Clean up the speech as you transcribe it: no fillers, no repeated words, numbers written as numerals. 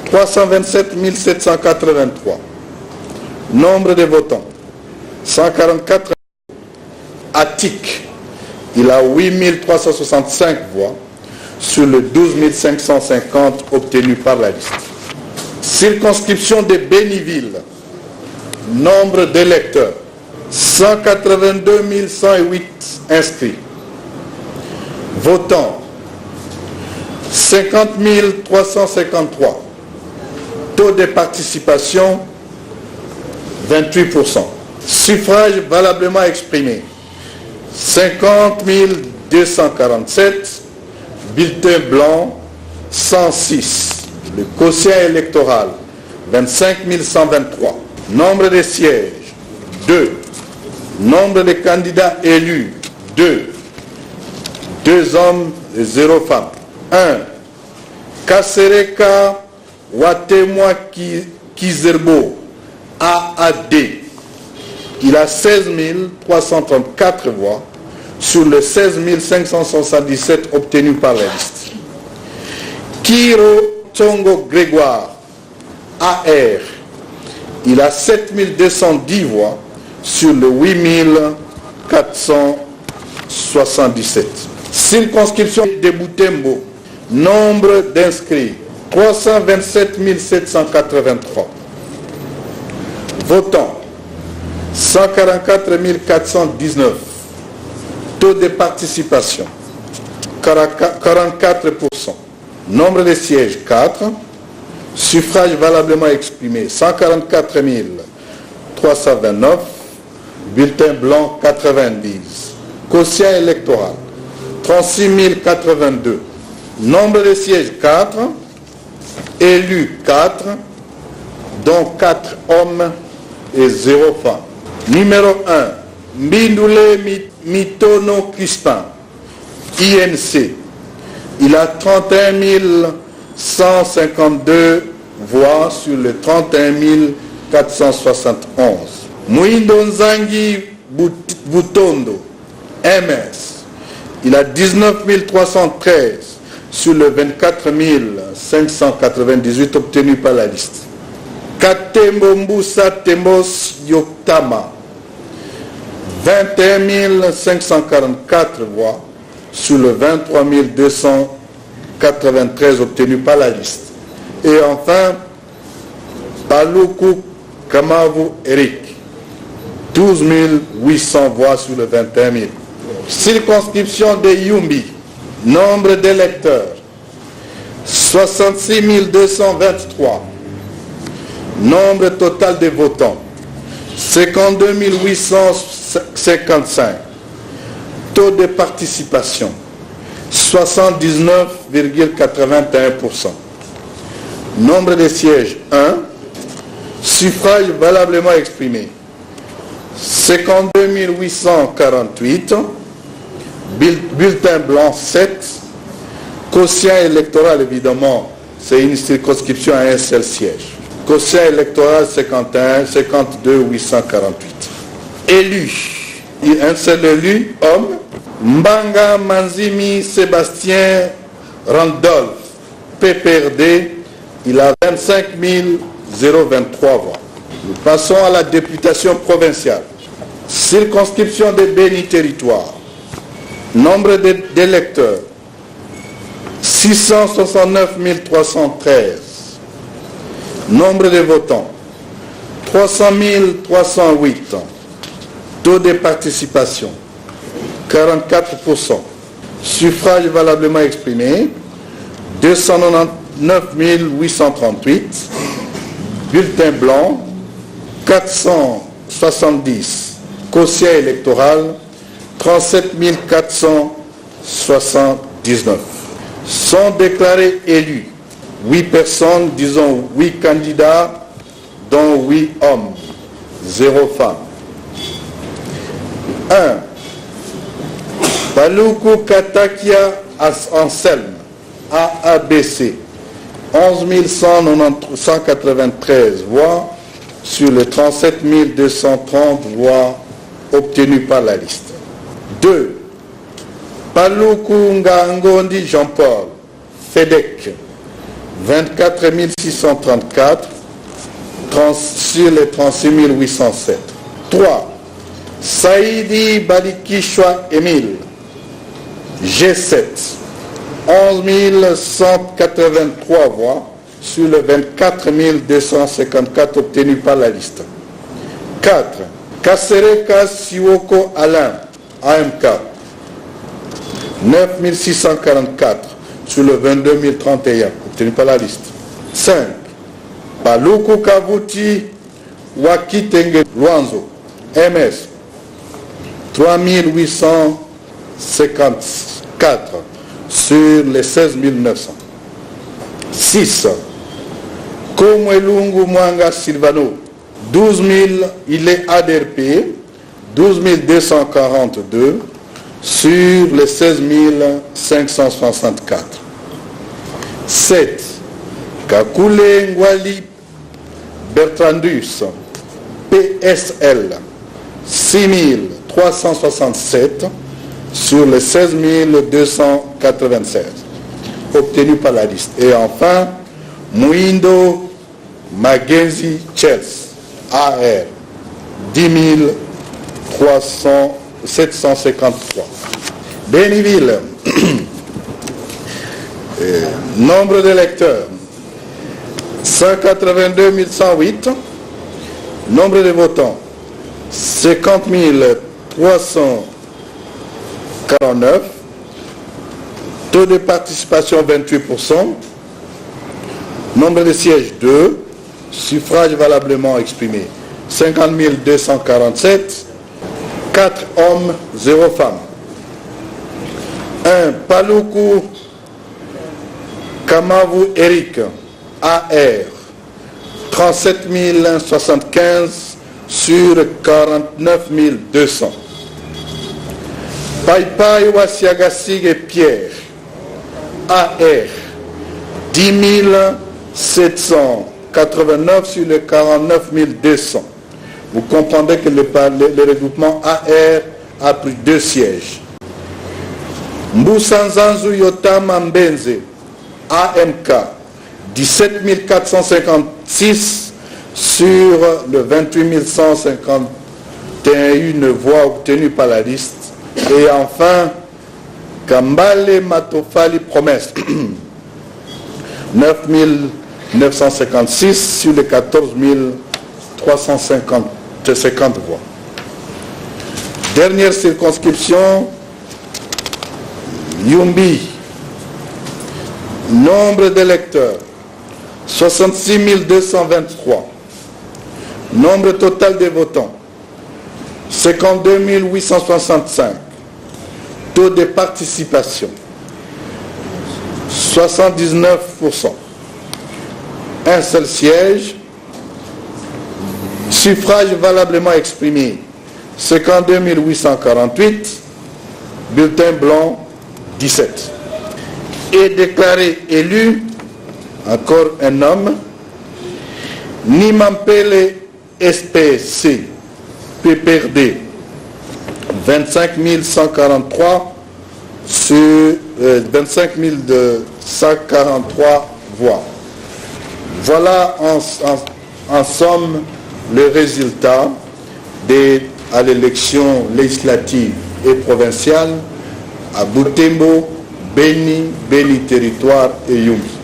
327 783. Nombre de votants, 144. Attic, il a 8365 voix sur le 12 550 obtenus par la liste. Circonscription de Béniville, nombre d'électeurs, 182 108 inscrits. Votants, 50 353. Taux de participation, 28%. Suffrage valablement exprimé, 50 247. Bulletin blanc, 106. Le quotient électoral, 25 123. Nombre de sièges, 2. Nombre de candidats élus, 2. 2 hommes et 0 femmes. 1. Kasereka Watemwa Kizerbo, AAD. Il a 16 334 voix sur le 16 577 obtenus par la liste. Kiro Tongo Grégoire, AR. Il a 7 210 voix sur le 8 477. Circonscription de Boutembo, nombre d'inscrits, 327 783. Votants, 144 419. Taux de participation, 44%. Nombre de sièges, 4. Suffrage valablement exprimé, 144 329. Bulletin blanc, 90. Quotient électoral, 36 082. Nombre de sièges, 4. Élus, 4. Dont 4 hommes et 0 femmes. Numéro 1. Mbindoule Mitono Crispin, INC. Il a 31 152 voix sur le 31 471. Mouindo Nzangi Butondo, MS. Il a 19 313 sur le 24 598 obtenus par la liste. Katembo Mbusa Temos Yoktama, 21 544 voix sur le 23 293 obtenus par la liste. Et enfin, Paluku Kamavu Eric, 12 800 voix sur le 21 000. Circonscription de Yumbi, nombre d'électeurs, 66 223. Nombre total de votants, 52 855. Taux de participation, 79,81%. Nombre de sièges, 1. Suffrage valablement exprimé, 52 848. Bulletin blanc, 7. Quotient électoral, évidemment, c'est une circonscription à un seul siège. Quotient électoral 51, 52 848. Élu, un seul élu, homme, Mbanga Manzimi Sébastien Randolph, PPRD, il a 25 023 voix. Nous passons à la députation provinciale. Circonscription de Béni Territoire. Nombre d'électeurs, 669 313. Nombre de votants, 300 308. Taux de participation, 44%. Suffrage valablement exprimé, 299 838. Bulletin blanc, 470. Quotient électoral, 37 479. Sont déclarés élus 8 personnes, disons 8 candidats, dont 8 hommes, 0 femmes. 1. Paluku Katakia Anselme, AABC, 11 193 voix sur les 37 230 voix obtenues par la liste. 2. Paluku Ngangondi Jean-Paul, FEDEC, 24 634 sur les 36 807. 3. Saïdi Balikishwa Émile, G7, 11 183 voix sur les 24 254 obtenus par la liste. 4. Kasereka Siwoko Alain, AMK, 9 644 sur le 22 031 obtenus par la liste. 5. Paluku Kavuti Wakitenge Luanzo, MS, 3 854 sur les 16 900. 6. Komwelungu Mwanga Silvano, 12 000, il est ADRP, 12 242 sur les 16 564. 7. Kakule Ngwali Bertrandus, PSL, 6 367 sur les 16 296 obtenus par la liste. Et enfin, Mouindo Magenzi Chels, AR, 10 753. Béniville, nombre d'électeurs, 182 108. Nombre de votants, 50 349. Taux de participation 28%. Nombre de sièges 2. Suffrage valablement exprimé 50 247. 4 hommes, 0 femmes. 1. Paluku Kamavu Eric, AR, 37 075 sur 49 200. Paipai Wasiagasig Pierre, AR, 10 789 sur les 49 200. Vous comprendrez que le regroupement AR a pris 2 sièges. Mbusanzanzu Yotama Mbenze, AMK, 17 456 sur le 28 151 voix obtenues par la liste. Et enfin, Kambale Matofali Promesse, 9 956 sur les 14 350 voix. Dernière circonscription, Yumbi. Nombre d'électeurs, 66 223. Nombre total des votants, 52 865. Taux de participation, 79%. Un seul siège. Suffrage valablement exprimé, 52 848. Bulletin blanc, 17. Et déclaré élu, encore un homme, Nimampele SPC, PPRD, 25 143 sur 25 143 voix. Voilà en somme le résultat à l'élection législative et provinciale à Butembo, Beni, Beni Territoire et Yumbi.